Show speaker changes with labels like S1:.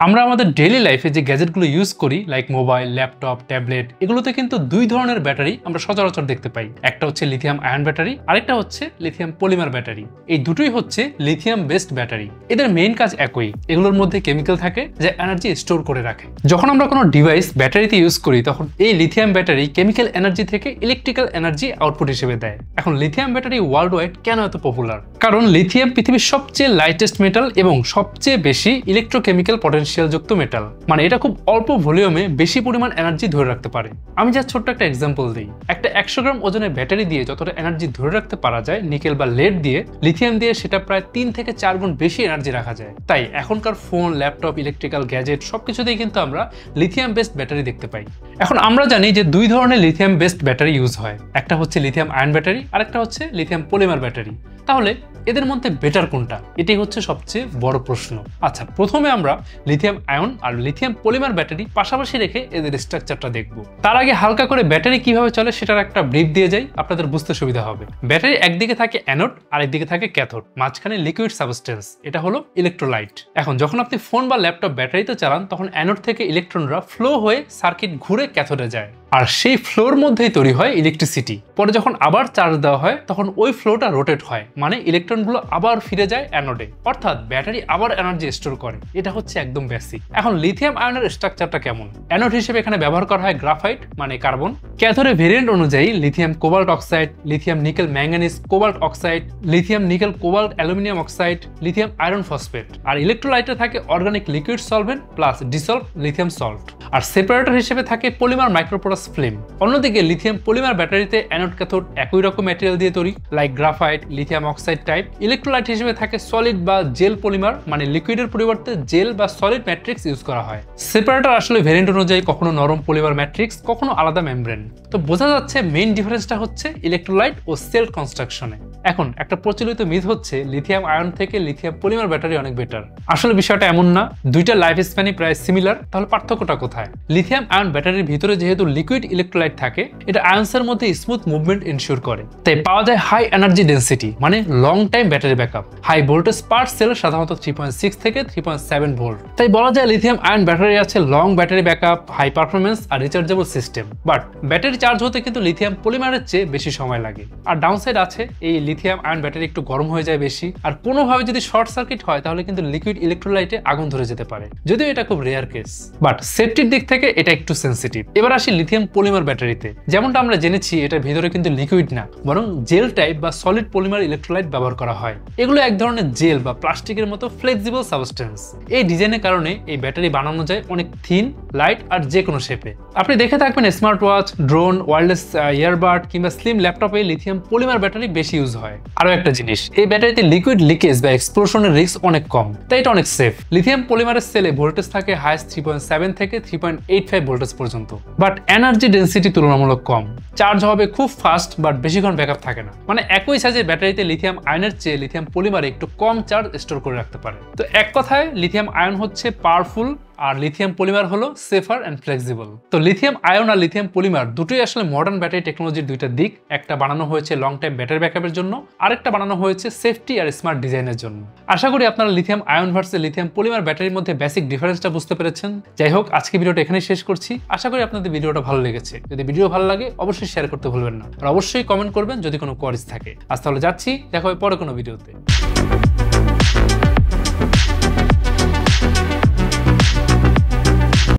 S1: আমরা আমাদের ডেইলি লাইফে যে গ্যাজেটগুলো ইউজ করি লাইক মোবাইল, ল্যাপটপ, ট্যাবলেট, এগুলোতে কিন্তু দুই ধরনের ব্যাটারি আমরা সচরাচর দেখতে পাই। একটা হচ্ছে লিথিয়াম আয়ন ব্যাটারি, আরেকটা হচ্ছে লিথিয়াম পলিমার ব্যাটারি। এই দুটোই হচ্ছে লিথিয়াম বেসড ব্যাটারি। এদের মেইন কাজ একই, এগুলোর মধ্যে কেমিক্যাল থাকে যা এনার্জি স্টোর করে রাখে। যখন আমরা কোনো ডিভাইস ব্যাটারিতে ইউজ করি তখন এই লিথিয়াম ব্যাটারি কেমিক্যাল এনার্জি থেকে ইলেকট্রিক্যাল এনার্জি আউটপুট হিসেবে দেয়। এখন লিথিয়াম ব্যাটারি ওয়ার্ল্ড ওয়াইড কেন এত পপুলার? কারণ লিথিয়াম পৃথিবীর সবচেয়ে লাইটেস্ট মেটাল এবং সবচেয়ে বেশি ইলেকট্রোকেমিক্যাল পটেনশিয়াল যুক্ত মেটাল। মানে এটা খুব অল্প ভলিউমে বেশি পরিমাণ এনার্জি ধরে রাখতে পারে। আমি যা ছোট্ট একটা এক্সাম্পল দিই, একটা 100 গ্রাম ওজনের ব্যাটারি দিয়ে যতটা এনার্জি ধরে রাখতে পারা যায় নিকেল বা লেড দিয়ে, লিথিয়াম দিয়ে সেটা প্রায় 3 থেকে 4 গুণ বেশি এনার্জি রাখা যায়। তাই এখনকার ফোন, ল্যাপটপ, ইলেকট্রিক্যাল গ্যাজেট সবকিছুতেই কিন্তু আমরা লিথিয়াম বেসড ব্যাটারি দেখতে পাই। এখন আমরা জানি যে দুই ধরনের লিথিয়াম বেসড ব্যাটারি ইউজ হয়, একটা হচ্ছে লিথিয়াম আয়ন ব্যাটারি আর একটা হচ্ছে লিথিয়াম পলিমার ব্যাটারি। তাহলে এদের মধ্যে বেটার কোনটা? এটাই হচ্ছে সবচেয়ে বড় প্রশ্ন। আচ্ছা, প্রথমে আমরা লিথিয়াম আয়ন আর লিথিয়াম পলিমার ব্যাটারি পাশাপাশি রেখে এদের স্ট্রাকচারটা দেখব। তার আগে হালকা করে ব্যাটারি কিভাবে চলে সেটার একটা ব্রিফ দিয়ে যাই, আপনাদের বুঝতে সুবিধা হবে। ব্যাটারি একদিকে থাকে অ্যানোড আর একদিকে থাকে ক্যাথোড, মাঝখানে লিকুইড সাবস্টেন্স, এটা হলো ইলেকট্রোলাইট। এখন যখন আপনি ফোন বা ল্যাপটপ ব্যাটারিতে চালান তখন অ্যানোড থেকে ইলেকট্রনরা ফ্লো হয়ে সার্কিট ঘুরে ক্যাথোডে যায়, আর সেই ফ্লোর মধ্যেই তৈরি হয় ইলেকট্রিসিটি। পরে যখন আবার চার্জ দেওয়া হয় তখন ওই ফ্লোটা রোটেট হয়, মানে ইলেকট্রনগুলো আবার ফিরে যায় অ্যানোডে, অর্থাৎ ব্যাটারি আবার এনার্জি স্টোর করে। এটা হচ্ছে একদম বেসিক। এখন লিথিয়াম আয়নের স্ট্রাকচারটা কেমন? অ্যানোড হিসেবে এখানে ব্যবহার করা হয় গ্রাফাইট মানে কার্বন। ক্যাথোডে ভেরিয়েন্ট অনুযায়ী lithium cobalt oxide, lithium nickel manganese cobalt oxide, lithium nickel cobalt aluminium oxide, lithium iron phosphate. আর ইলেকট্রোলাইটে থাকে organic liquid solvent plus dissolve lithium salt. আর সেপারেটর হিসেবে থাকে পলিমার মাইক্রোপোরাস ফিল্ম। অন্যদিকে লিথিয়াম পলিমার ব্যাটারিতে অ্যানোড ক্যাথোড একই রকম ম্যাটেরিয়াল দিয়ে তৈরি, like graphite, lithium oxide type. Electrolyte হিসেবে থাকে সলিড বা জেল পলিমার, মানে লিকুইডের পরিবর্তে জেল বা সলিড ম্যাট্রিক্স ইউজ করা হয়। সেপারেটর আসলে ভেরিয়েন্ট অনুযায়ী কখনো নরম পলিমার ম্যাট্রিক্স, কখনো আলাদা মেমব্রেন। তো বোঝা যাচ্ছে মেইন ডিফারেন্সটা হচ্ছে ইলেকট্রোলাইট ও সেল কনস্ট্রাকশনে। এখন একটা প্রচলিত মিথ হচ্ছে লিথিয়াম আয়ন থেকে লিথিয়াম পলিমার ব্যাটারি অনেক বেটার। আসলে বিষয়টা এমন না, দুইটা লাইফ স্প্যানই প্রায় সিমিলার। তাহলে পার্থক্যটা কোথায়? লিথিয়াম আয়ন ব্যাটারির ভিতরে যেহেতু লিকুইড ইলেকট্রোলাইট থাকে, এটা আয়নসের মধ্যে স্মুথ মুভমেন্ট এনশিওর করে, তাই পাওয়া যায় হাই এনার্জি ডেন্সিটি, মানে long time battery backup. High voltage per cell সাধারণত 3.6 থেকে 3.7 ভোল্ট। তাই বলা যায় লিথিয়াম আয়ন ব্যাটারি আছে long battery backup, high performance আর rechargeable system. But battery charge হতে কিন্তু লিথিয়াম পলিমারের চেয়ে বেশি সময় লাগে। আর ডাউনসাইড আছে, এই লিথিয়াম আয়ন ব্যাটারি একটু গরম হয়ে যায় বেশি, আর কোনোভাবে যদি শর্ট সার্কিট হয় তাহলে কিন্তু লিকুইড ইলেকট্রোলাইটে আগুন ধরে যেতে পারে, যদিও এটা খুব রেয়ার কেস। বাট সেফটির দিক থেকে এটা একটু সেন্সিটিভ। এবার আসি লিথিয়াম পলিমার ব্যাটারিতে। যেমনটা আমরা জেনেছি, এটার ভিতরে কিন্তু লিকুইড না, বরং জেল টাইপ বা সলিড পলিমার ইলেকট্রোলাইট ব্যবহার করা হয়। এগুলো এক ধরনের জেল বা প্লাস্টিকের মতো ফ্লেক্সিবল সাবস্টেন্স। এই ডিজাইনের কারণে এই ব্যাটারি বানানো যায় অনেক থিন, লাইট আর যে কোনো শেপে। আপনি দেখে থাকবেন smart watch, drone, wireless earbud কিংবা স্লিম ল্যাপটপে লিথিয়াম পলিমার ব্যাটারি বেশি ইউজ হয়। আরো একটা জিনিস, এই ব্যাটারিতে লিকুইড লিকেজ বা এক্সপ্লোশনের রিস্ক অনেক কম, তাই এটা অনেক সেফ। লিথিয়াম পলিমারের সেলে ভোল্টেজ থাকে হাইস্ট 3.7 থেকে 3.85 ভোল্টেজ পর্যন্ত, বাট এনার্জি ডেন্সিটি তুলনামূলক কম। চার্জ হবে খুব ফাস্ট, বাট বেশিক্ষণ ব্যাকআপ থাকে না। মানে একই সাইজের ব্যাটারিতে লিথিয়াম আয়নের চেয়ে লিথিয়াম পলিমারে একটু কম চার্জ স্টোর করে রাখতে পারে। তো এক কথায় লিথিয়াম আয়ন হচ্ছে পাওয়ারফুল আর লিথিয়াম পলিমার হলো সেফার অ্যান্ড ফ্লেক্সিবল। তো লিথিয়াম আয়ন আর লিথিয়াম পলিমার দুটোই আসলে মডার্ন ব্যাটারি টেকনোলজির দুইটা দিক। একটা বানানো হয়েছে লং টাইম ব্যাটারি ব্যাকআপের জন্য, আরেকটা বানানো হয়েছে সেফটি আর স্মার্ট ডিজাইনের জন্য। আশা করি আপনারা lithium ion versus lithium polymer ব্যাটারির মধ্যে বেসিক ডিফারেন্সটা বুঝতে পেরেছেন। যাই হোক, আজকে ভিডিওটা এখানেই শেষ করছি। আশা করি আপনাদের ভিডিওটা ভালো লেগেছে। যদি ভিডিও ভালো লাগে অবশ্যই শেয়ার করতে ভুলবেন না, আর অবশ্যই কমেন্ট করবেন যদি কোনো কোয়ারিজ থাকে। আজ তাহলে যাচ্ছি, দেখা হবে পরে কোনো ভিডিওতে।